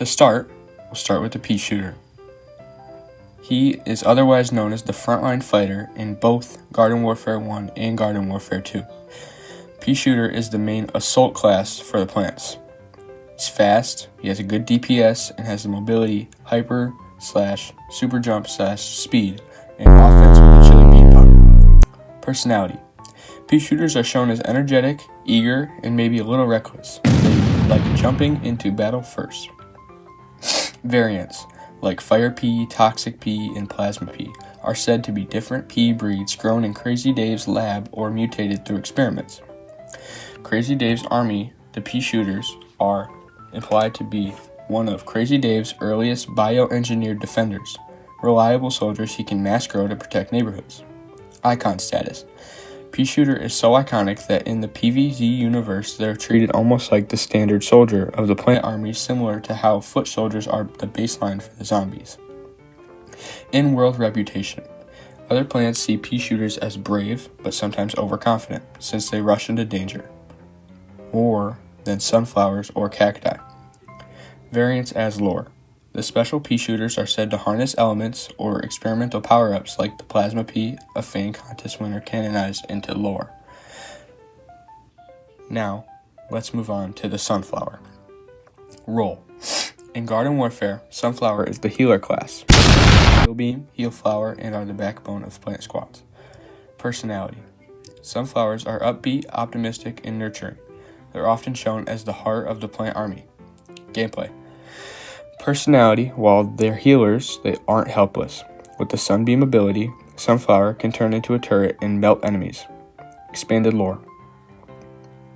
start, we'll start with the pea shooter. He is otherwise known as the frontline fighter in both Garden Warfare 1 and Garden Warfare 2. Pea shooter is the main assault class for the plants. He's fast, he has a good DPS, and has the mobility, hyper/super jump/speed, and offense with the chili bean pump. Personality. Pea shooters are shown as energetic, eager, and maybe a little reckless. They like jumping into battle first. Variants, like fire pea, toxic pea, and plasma pea, are said to be different pea breeds grown in Crazy Dave's lab or mutated through experiments. Crazy Dave's army, the pea shooters, are implied to be one of Crazy Dave's earliest bioengineered defenders, reliable soldiers he can mass grow to protect neighborhoods. Icon status. Pea shooter is so iconic that in the PvZ universe they're treated almost like the standard soldier of the plant army, similar to how foot soldiers are the baseline for the zombies. In-world reputation. Other plants see pea shooters as brave, but sometimes overconfident, since they rush into danger, more than sunflowers or cacti. Variants as lore. The special pea shooters are said to harness elements or experimental power-ups like the plasma pea, a Fang contest winner canonized into lore. Now, let's move on to the sunflower. Role. In Garden Warfare, sunflower is the healer class. Heal beam, heal flower, and are the backbone of plant squads. Personality. Sunflowers are upbeat, optimistic, and nurturing. They're often shown as the heart of the plant army. Gameplay. Personality, while they're healers, they aren't helpless. With the sunbeam ability, Sunflower can turn into a turret and melt enemies. Expanded lore.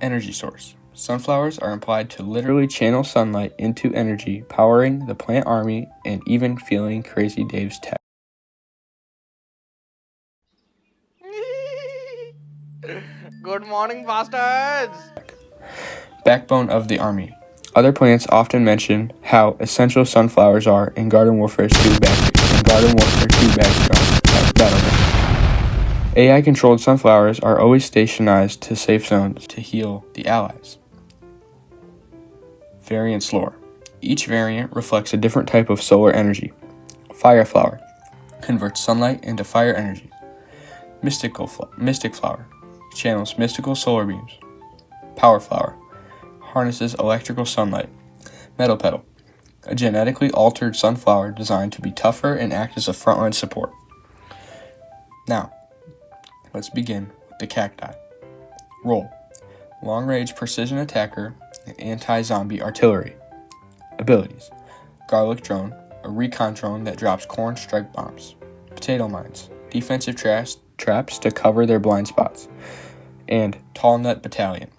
Energy source. Sunflowers are implied to literally channel sunlight into energy, powering the plant army and even fueling Crazy Dave's tech. Good morning, bastards! Backbone of the army. Other plants often mention how essential sunflowers are in Garden Warfare 2 Battleground. AI-controlled sunflowers are always stationized to safe zones to heal the allies. Variants lore. Each variant reflects a different type of solar energy. Fire flower converts sunlight into fire energy. Mystic flower channels mystical solar beams. Power flower harnesses electrical sunlight. Metal petal, a genetically altered sunflower designed to be tougher and act as a frontline support. Now, let's begin with the cacti. Role. Long-range precision attacker and anti-zombie artillery. Abilities. Garlic drone, a recon drone that drops corn strike bombs. Potato mines, defensive traps to cover their blind spots. And tall nut battalion.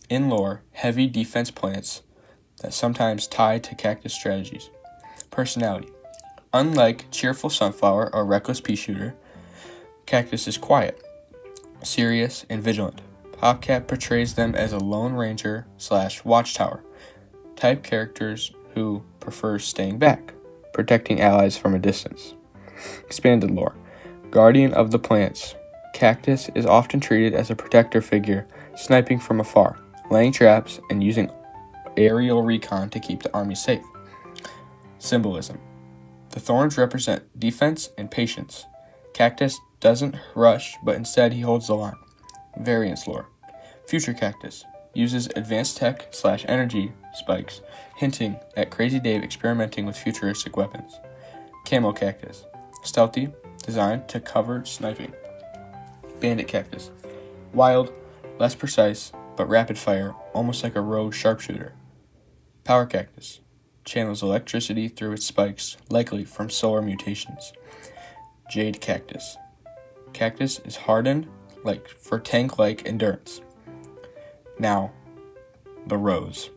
In lore, heavy defense plants that sometimes tie to cactus strategies. Personality. Unlike cheerful sunflower or reckless pea shooter, cactus is quiet, serious, and vigilant. PopCap portrays them as a lone ranger / watchtower type characters who prefer staying back, protecting allies from a distance. Expanded lore. Guardian of the plants. Cactus is often treated as a protector figure, sniping from afar, laying traps, and using aerial recon to keep the army safe. Symbolism. The thorns represent defense and patience. Cactus doesn't rush, but instead he holds the line. Variants lore. Future cactus uses advanced tech / energy spikes, hinting at Crazy Dave experimenting with futuristic weapons. Camo cactus. Stealthy, designed to cover sniping. Bandit cactus. Wild, less precise, but rapid fire, almost like a rogue sharpshooter. Power cactus. Channels electricity through its spikes, likely from solar mutations. Jade cactus. Cactus is hardened for tank-like endurance. Now, the Rose.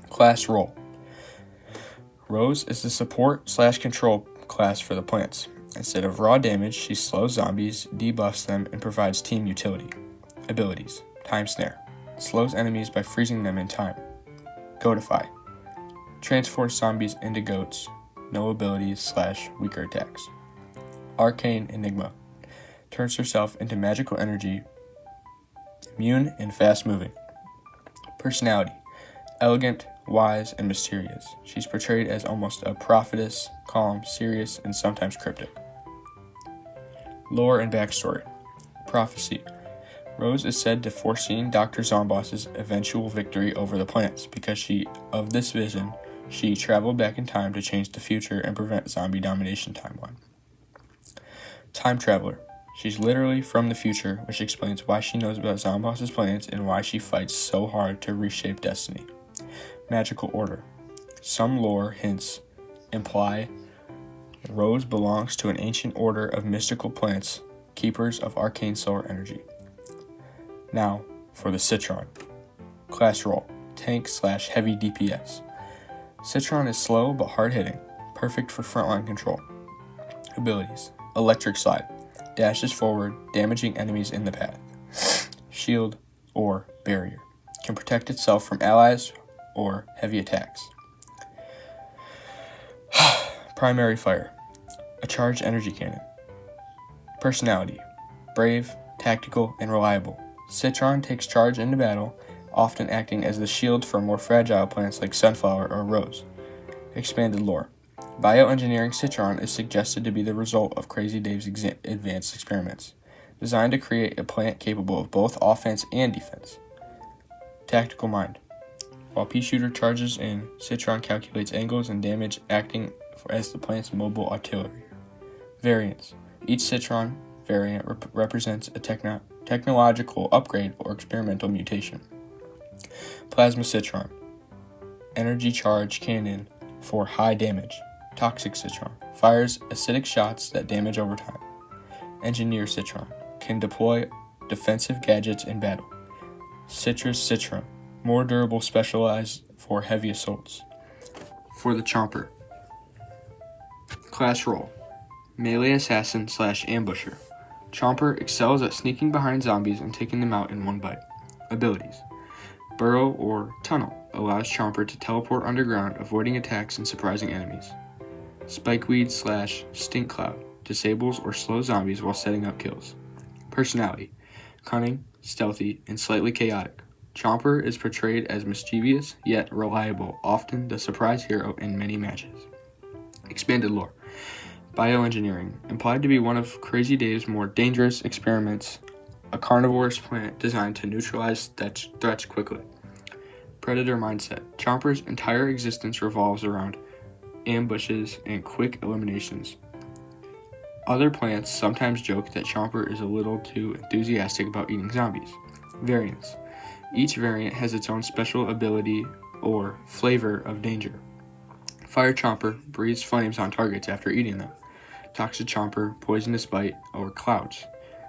Class role. Rose is the support / control class for the plants. Instead of raw damage, she slows zombies, debuffs them, and provides team utility. Abilities. Time Snare. Slows enemies by freezing them in time. Goatify. Transforms zombies into goats. No abilities / weaker attacks. Arcane Enigma. Turns herself into magical energy. Immune and fast moving. Personality. Elegant, wise, and mysterious. She's portrayed as almost a prophetess, calm, serious, and sometimes cryptic. Lore and backstory. Prophecy. Rose is said to foreseen Dr. Zomboss's eventual victory over the plants because of this vision, she traveled back in time to change the future and prevent zombie domination timeline. Time traveler. She's literally from the future, which explains why she knows about Zomboss's plans and why she fights so hard to reshape destiny. Magical order. Some lore hints imply Rose belongs to an ancient order of mystical plants, keepers of arcane solar energy. Now, for the Citron. Class role. Tank/heavy DPS. Citron is slow but hard-hitting, perfect for frontline control. Abilities. Electric Slide. Dashes forward, damaging enemies in the path. Shield or Barrier. Can protect itself from allies or heavy attacks. Primary Fire. A charged energy cannon. Personality. Brave, tactical, and reliable. Citron takes charge into battle, often acting as the shield for more fragile plants like Sunflower or Rose. Expanded lore. Bioengineering Citron is suggested to be the result of Crazy Dave's advanced experiments, designed to create a plant capable of both offense and defense. Tactical Mind. While Pea Shooter charges in, Citron calculates angles and damage, acting as the plant's mobile artillery. Variants. Each Citron variant represents a technological upgrade or experimental mutation. Plasma Citron. Energy charge cannon for high damage. Toxic Citron. Fires acidic shots that damage over time. Engineer Citron. Can deploy defensive gadgets in battle. Citrus Citron. More durable, specialized for heavy assaults. For the Chomper. Class role. Melee assassin/ambusher. Chomper excels at sneaking behind zombies and taking them out in one bite. Abilities. Burrow or Tunnel allows Chomper to teleport underground, avoiding attacks and surprising enemies. Spikeweed/Stink Cloud disables or slows zombies while setting up kills. Personality. Cunning, stealthy, and slightly chaotic. Chomper is portrayed as mischievous yet reliable, often the surprise hero in many matches. Expanded lore. Bioengineering. Implied to be one of Crazy Dave's more dangerous experiments, a carnivorous plant designed to neutralize threats quickly. Predator mindset. Chomper's entire existence revolves around ambushes and quick eliminations. Other plants sometimes joke that Chomper is a little too enthusiastic about eating zombies. Variants. Each variant has its own special ability or flavor of danger. Fire Chomper breathes flames on targets after eating them. Toxic Chomper, poisonous bite, or clouds.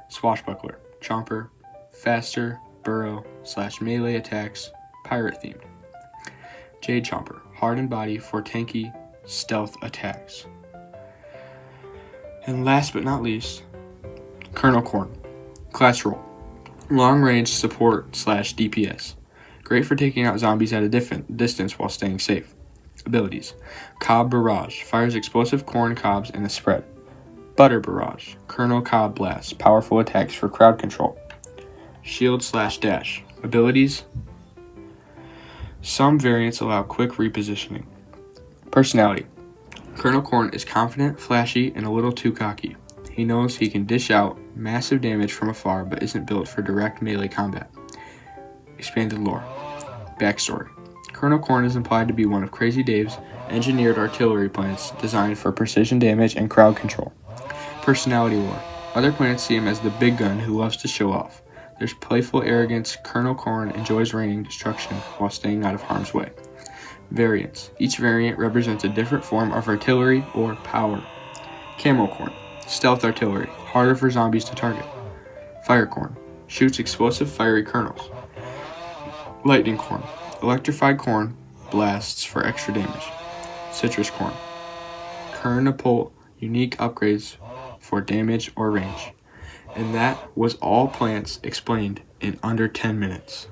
Swashbuckler. Chomper, faster, burrow/melee attacks, pirate themed. Jade Chomper, hardened body for tanky stealth attacks. And last but not least, Colonel Corn. Class role. Long range support/DPS. Great for taking out zombies at a distance while staying safe. Abilities. Cob Barrage. Fires explosive corn cobs in a spread. Butter Barrage. Colonel Cob Blast. Powerful attacks for crowd control. Shield/Dash. Abilities. Some variants allow quick repositioning. Personality. Colonel Corn is confident, flashy, and a little too cocky. He knows he can dish out massive damage from afar but isn't built for direct melee combat. Expanded lore. Backstory. Colonel Corn is implied to be one of Crazy Dave's engineered artillery plants designed for precision damage and crowd control. Personality lore. Other plants see him as the big gun who loves to show off. There's playful arrogance. Colonel Corn enjoys raining destruction while staying out of harm's way. Variants. Each variant represents a different form of artillery or power. Camel Corn. Stealth artillery. Harder for zombies to target. Fire Corn. Shoots explosive fiery kernels. Lightning Corn. Electrified corn blasts for extra damage. Citrus Corn. Kernapult. Unique upgrades for damage or range. And that was all plants explained in under 10 minutes.